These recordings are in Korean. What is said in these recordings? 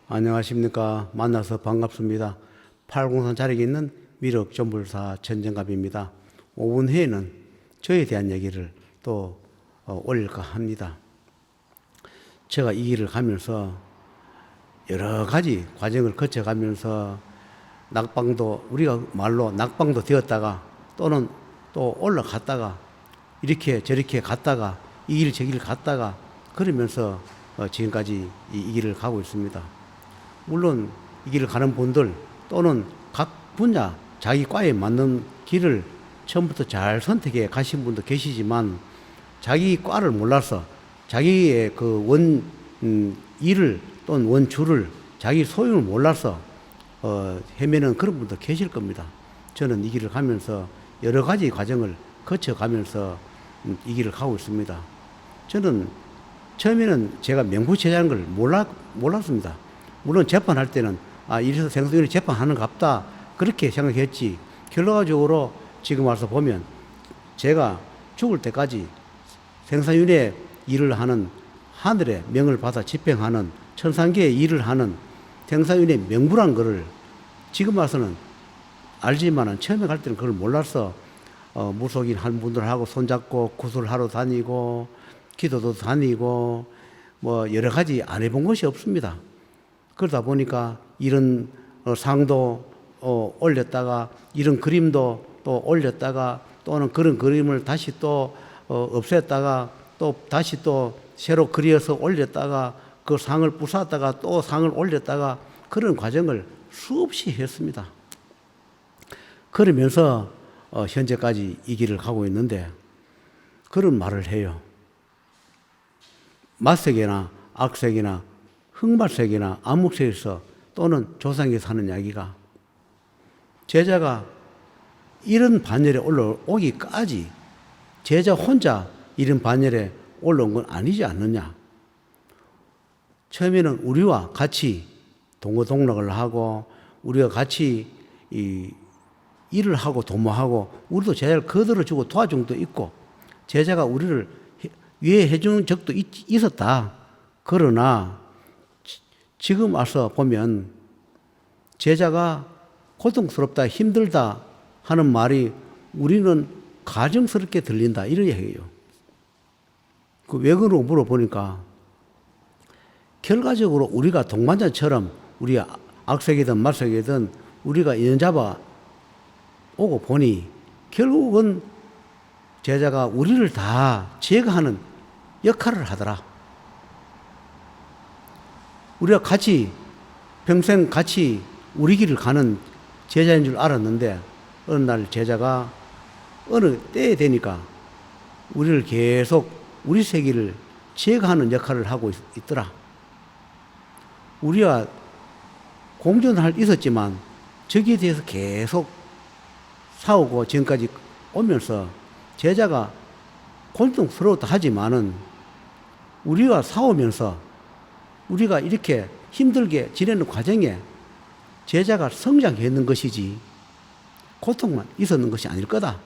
안녕하십니까. 만나서 반갑습니다. 803 자리에 있는 미륵 전불사 천정갑입니다. 5분 후에는 저에 대한 얘기를 또 올릴까 합니다. 제가 이 길을 가면서 여러 가지 과정을 거쳐가면서 낙방도, 우리가 말로 낙방도 되었다가 또는 또 올라갔다가 이렇게 저렇게 갔다가 이 길 저 길 갔다가 그러면서 지금까지 이 길을 가고 있습니다. 물론 이 길을 가는 분들 또는 각 분야 자기 과에 맞는 길을 처음부터 잘 선택해 가신 분도 계시지만 자기 과를 몰라서 자기의 그 일을 또는 원줄을 자기 소용을 몰라서 헤매는 그런 분도 계실 겁니다. 저는 이 길을 가면서 여러 가지 과정을 거쳐가면서 이 길을 가고 있습니다. 저는 처음에는 제가 명부체자라는 걸 몰랐습니다. 물론 재판할 때는 이래서 생사윤회 재판하는 갑다 그렇게 생각했지, 결과적으로 지금 와서 보면 제가 죽을 때까지 생사윤회 일을 하는, 하늘의 명을 받아 집행하는 천상계의 일을 하는 생사윤회 명부란 거를 지금 와서는 알지만은 처음에 갈 때는 그걸 몰라서 무속인 한 분들하고 손잡고 구슬하러 다니고 기도도 다니고 뭐 여러 가지 안 해본 것이 없습니다. 그러다 보니까 이런 상도 올렸다가 이런 그림도 또 올렸다가 또는 그런 그림을 다시 또 없앴다가 또 다시 또 새로 그려서 올렸다가 그 상을 부쉈다가 또 상을 올렸다가 그런 과정을 수없이 했습니다. 그러면서 현재까지 이 길을 가고 있는데 그런 말을 해요. 맞색이나 악색이나 흑말색이나 암흑색에서 또는 조상에서 하는 이야기가 제자가 이런 반열에 올라오기까지 제자 혼자 이런 반열에 올라온 건 아니지 않느냐. 처음에는 우리와 같이 동거동락을 하고 우리가 같이 일을 하고 도모하고 우리도 제자를 거들어주고 도와준 것도 있고 제자가 우리를 위해해 준 적도 있었다. 그러나 지금 와서 보면 제자가 고통스럽다, 힘들다 하는 말이 우리는 가정스럽게 들린다 이런 얘기예요. 왜 그러고 물어보니까 결과적으로 우리가 동반자처럼 우리 악색이든 말색이든 우리가 인연 잡아 오고 보니 결국은 제자가 우리를 다 제거하는 역할을 하더라. 우리가 같이 평생 같이 우리 길을 가는 제자인 줄 알았는데 어느 날 제자가 어느 때에 되니까 우리를 계속 우리 세계를 제거하는 역할을 하고 있더라. 우리가 공존할 있었지만 저기에 대해서 계속 싸우고 지금까지 오면서 제자가 고통스러웠다 하지만은 우리가 싸우면서 우리가 이렇게 힘들게 지내는 과정에 제자가 성장했는 것이지 고통만 있었는 것이 아닐 거다.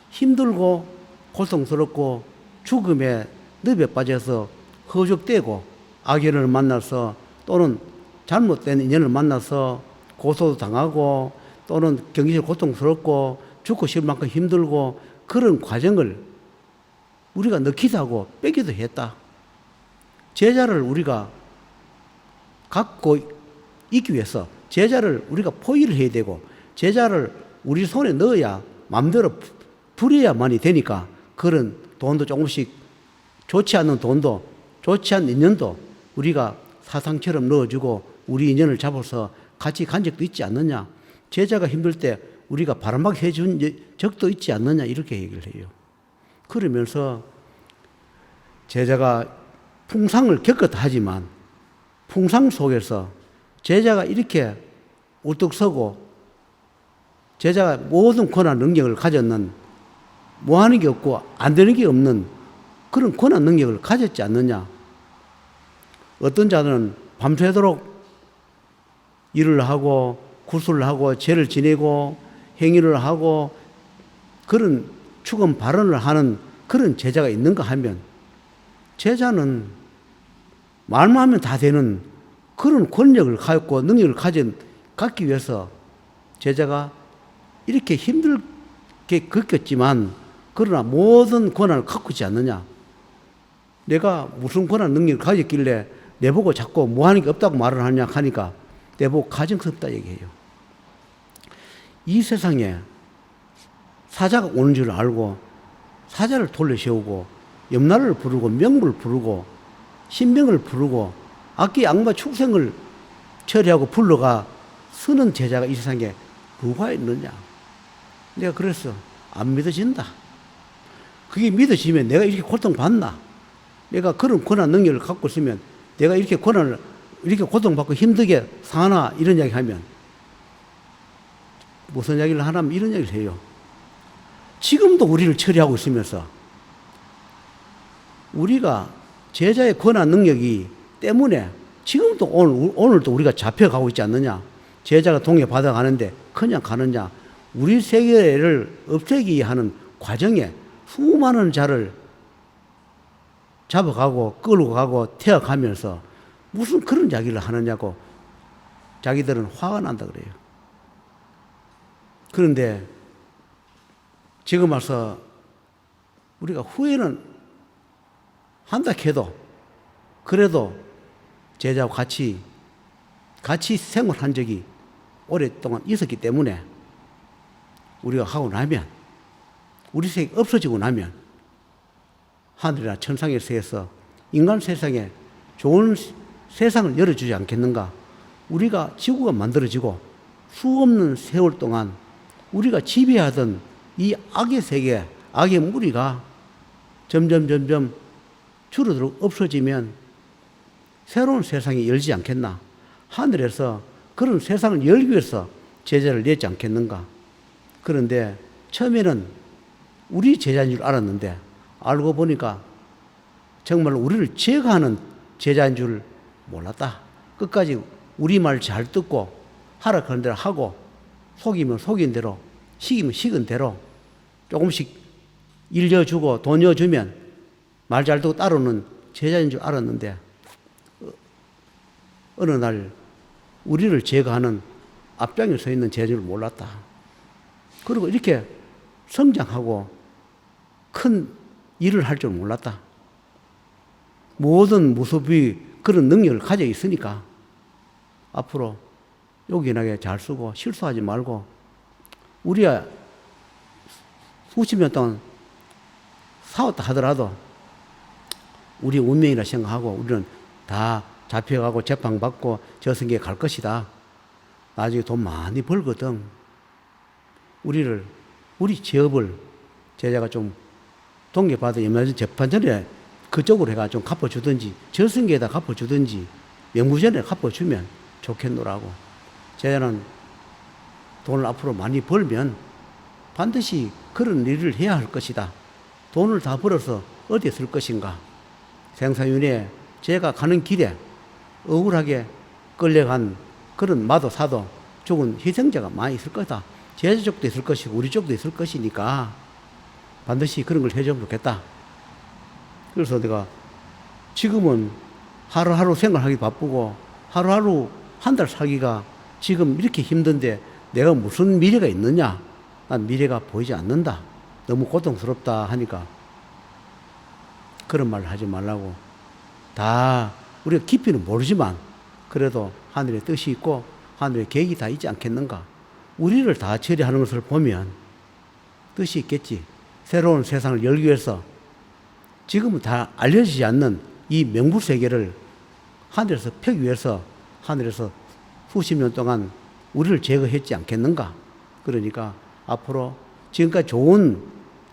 힘들고 고통스럽고 죽음의 늪에 빠져서 허죽되고 악연을 만나서 또는 잘못된 인연을 만나서 고소도 당하고 또는 경제적으로 고통스럽고 죽고 싶을 만큼 힘들고 그런 과정을 우리가 넣기도 하고 빼기도 했다. 제자를 우리가 갖고 있기 위해서 제자를 우리가 포위를 해야 되고 제자를 우리 손에 넣어야 마음대로 부려야만이 되니까 그런 돈도 조금씩 좋지 않는 돈도 좋지 않은 인연도 우리가 사상처럼 넣어주고 우리 인연을 잡아서 같이 간 적도 있지 않느냐. 제자가 힘들 때 우리가 바람막이 해준 적도 있지 않느냐 이렇게 얘기를 해요. 그러면서 제자가 풍상을 겪었다 하지만 풍상 속에서 제자가 이렇게 우뚝 서고 제자가 모든 권한 능력을 가졌는 뭐 하는 게 없고 안 되는 게 없는 그런 권한 능력을 가졌지 않느냐. 어떤 자들은 밤새도록 일을 하고 구슬을 하고 죄를 지내고 행위를 하고 그런 축음 발언을 하는 그런 제자가 있는가 하면 제자는 말만 하면 다 되는 그런 권력을 갖고 능력을 갖기 위해서 제자가 이렇게 힘들게 겪었지만 그러나 모든 권한을 갖고 있지 않느냐. 내가 무슨 권한 능력을 가졌길래 내보고 자꾸 뭐 하는 게 없다고 말을 하냐 하니까 내보고 가정 없다 얘기해요. 이 세상에 사자가 오는 줄 알고 사자를 돌려 세우고 염라를 부르고 명부를 부르고 신명을 부르고 악기 악마 축생을 처리하고 불러가 서는 제자가 이 세상에 누가 있느냐. 내가 그랬어. 안 믿어진다. 그게 믿어지면 내가 이렇게 고통받나? 내가 그런 권한 능력을 갖고 있으면 내가 이렇게 권한을 이렇게 고통받고 힘들게 사나? 이런 이야기 하면 무슨 이야기를 하냐면 이런 이야기를 해요. 지금도 우리를 처리하고 있으면서 우리가 제자의 권한 능력이 때문에 지금도 오늘도 우리가 잡혀가고 있지 않느냐. 제자가 동해 바다 가는데 그냥 가느냐. 우리 세계를 없애기 하는 과정에 수많은 자를 잡아가고 끌고 가고 태워가면서 무슨 그런 이야기를 하느냐고 자기들은 화가 난다 그래요. 그런데 지금 와서 우리가 후회는 한다 해도 그래도 제자와 같이 생활한 적이 오랫동안 있었기 때문에 우리가 하고 나면 우리 세계가 없어지고 나면 하늘이나 천상에서 인간 세상에 좋은 세상을 열어주지 않겠는가. 우리가 지구가 만들어지고 수없는 세월 동안 우리가 지배하던 이 악의 세계, 악의 무리가 점점 줄어들고 없어지면 새로운 세상이 열지 않겠나. 하늘에서 그런 세상을 열기 위해서 제자를 냈지 않겠는가. 그런데 처음에는 우리 제자인 줄 알았는데 알고 보니까 정말 우리를 제거하는 제자인 줄 몰랐다. 끝까지 우리 말 잘 듣고 하라 그런 대로 하고 속이면 속인 대로 식이면 식은 대로 조금씩 일려주고 돈 줘주면 말 잘 듣고 따르는 제자인 줄 알았는데 어느 날 우리를 제거하는 앞장에 서 있는 제자인 줄 몰랐다. 그리고 이렇게 성장하고 큰 일을 할 줄 몰랐다. 모든 무소비 그런 능력을 가지고 있으니까 앞으로 요긴하게 잘 쓰고 실수하지 말고 우리가 수십 년 동안 싸웠다 하더라도 우리 운명이라 생각하고 우리는 다 잡혀가고 재판받고 저승계에 갈 것이다. 나중에 돈 많이 벌거든. 우리 제업을 제자가 좀 동계받아 염라전 재판 전에 그쪽으로 해가 좀 갚아주든지 저승계에다 갚아주든지 명부전에 갚아주면 좋겠노라고. 제자는 돈을 앞으로 많이 벌면 반드시 그런 일을 해야 할 것이다. 돈을 다 벌어서 어디에 쓸 것인가. 생사윤회에 제가 가는 길에 억울하게 끌려간 그런 마도 사도 죽은 희생자가 많이 있을 거다. 제자 쪽도 있을 것이고 우리 쪽도 있을 것이니까 반드시 그런 걸 해주면 좋겠다. 그래서 내가 지금은 하루하루 생활하기 바쁘고 하루하루 한 달 살기가 지금 이렇게 힘든데 내가 무슨 미래가 있느냐. 난 미래가 보이지 않는다. 너무 고통스럽다 하니까 그런 말을 하지 말라고. 다 우리가 깊이는 모르지만 그래도 하늘의 뜻이 있고 하늘의 계획이 다 있지 않겠는가. 우리를 다 처리하는 것을 보면 뜻이 있겠지. 새로운 세상을 열기 위해서 지금은 다 알려지지 않는 이 명부세계를 하늘에서 펴기 위해서 하늘에서 수십 년 동안 우리를 제거했지 않겠는가. 그러니까 앞으로 지금까지 좋은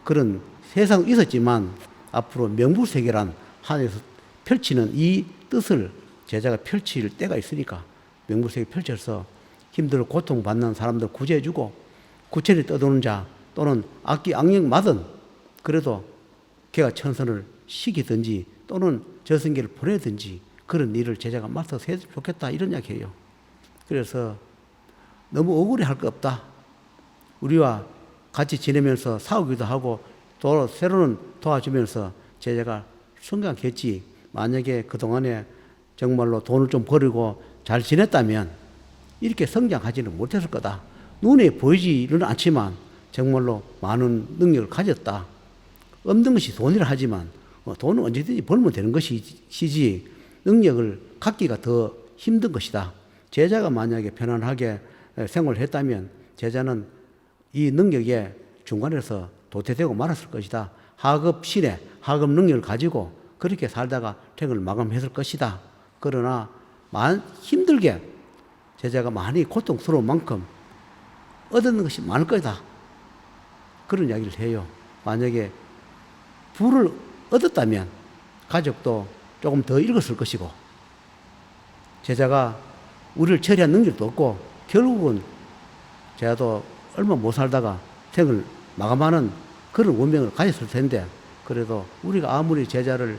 그런 세상이 있었지만 앞으로 명부세계란 하늘에서 펼치는 이 뜻을 제자가 펼칠 때가 있으니까 명부세계 펼쳐서 힘들고 고통받는 사람들 구제해주고 구체를 떠도는 자 또는 악기 악령 맞은 그래도 걔가 천선을 시키든지 또는 저승계를 보내든지 그런 일을 제자가 맡아서 해주면 좋겠다 이런 이야기해요. 그래서 너무 억울해 할 거 없다. 우리와 같이 지내면서 싸우기도 하고 또 새로는 도와주면서 제자가 성장했지. 만약에 그동안에 정말로 돈을 좀 버리고 잘 지냈다면 이렇게 성장하지는 못했을 거다. 눈에 보이지는 않지만 정말로 많은 능력을 가졌다. 없는 것이 돈이라 하지만 돈은 언제든지 벌면 되는 것이지 능력을 갖기가 더 힘든 것이다. 제자가 만약에 편안하게 생활을 했다면 제자는 이 능력에 중간에서 도태되고 말았을 것이다. 하급 신에 하급 능력을 가지고 그렇게 살다가 생을 마감했을 것이다. 그러나 힘들게 제자가 많이 고통스러운 만큼 얻는 것이 많을 거다. 그런 이야기를 해요. 만약에 부를 얻었다면 가족도 조금 더 읽었을 것이고 제자가 우리를 처리한 능력도 없고 결국은 제자도 얼마 못 살다가 생을 마감하는 그런 운명을 가졌을 텐데 그래도 우리가 아무리 제자를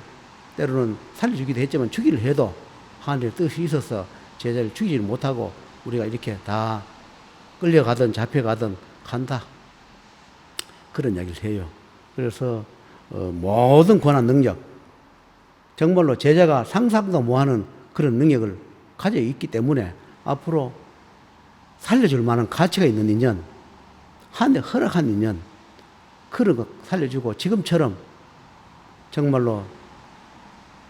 때로는 살려주기도 했지만 죽이를 해도 하늘의 뜻이 있어서 제자를 죽이지 못하고 우리가 이렇게 다 끌려가든 잡혀가든 간다. 그런 이야기를 해요. 그래서 모든 권한 능력, 정말로 제자가 상상도 못하는 그런 능력을 가지고 있기 때문에 앞으로 살려줄 만한 가치가 있는 인연, 하늘에 허락한 인연, 그런 거 살려주고 지금처럼 정말로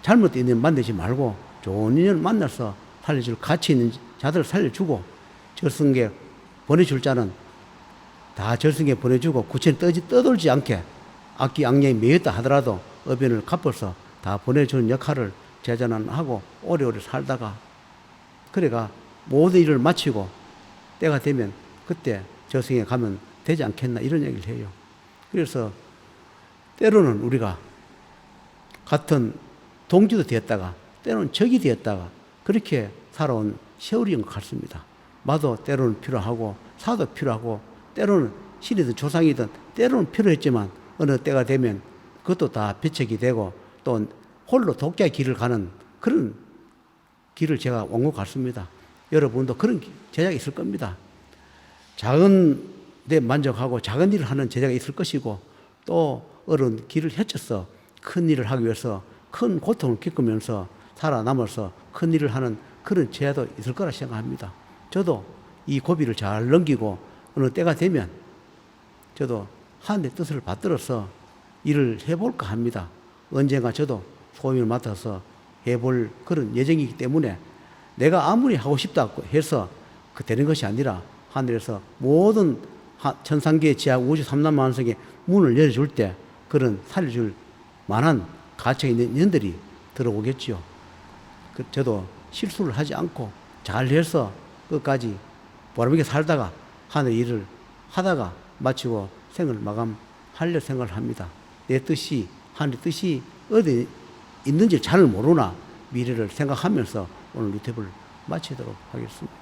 잘못된 인연 만들지 말고 좋은 인연 만나서 살려줄 가치 있는 자들을 살려주고 절승계 보내줄 자는 다 절승계 보내주고 구체는 떠돌지 않게 악기 악령이 매였다 하더라도 어변을 갚아서 다 보내주는 역할을 제자는 하고 오래오래 살다가 그래가 모든 일을 마치고 때가 되면 그때 저승에 가면 되지 않겠나 이런 얘기를 해요. 그래서 때로는 우리가 같은 동지도 되었다가 때로는 적이 되었다가 그렇게 살아온 세월인 것 같습니다. 마도 때로는 필요하고 사도 필요하고 때로는 신이든 조상이든 때로는 필요했지만 어느 때가 되면 그것도 다 배척이 되고 또 홀로 독자의 길을 가는 그런 길을 제가 온 것 같습니다. 여러분도 그런 제자가 있을 겁니다. 작은 데 만족하고 작은 일을 하는 제자가 있을 것이고 또 어려운 길을 헤쳐서 큰 일을 하기 위해서 큰 고통을 겪으면서 살아남아서 큰 일을 하는 그런 제자도 있을 거라 생각합니다. 저도 이 고비를 잘 넘기고 어느 때가 되면 저도 하늘의 뜻을 받들어서 일을 해볼까 합니다. 언젠가 저도 소임을 맡아서 해볼 그런 예정이기 때문에 내가 아무리 하고 싶다고 해서 그 되는 것이 아니라 하늘에서 모든 천상계 지하 우주 삼단만성의 문을 열어줄 때 그런 살려줄 만한 가치가 있는 인연들이 들어오겠지요. 저도 실수를 하지 않고 잘해서 끝까지 보람있게 살다가 하늘 일을 하다가 마치고 생을 마감하려 생각을 합니다. 내 뜻이 하늘의 뜻이 어디 있는지 잘 모르나 미래를 생각하면서 오늘 유튜브를 마치도록 하겠습니다.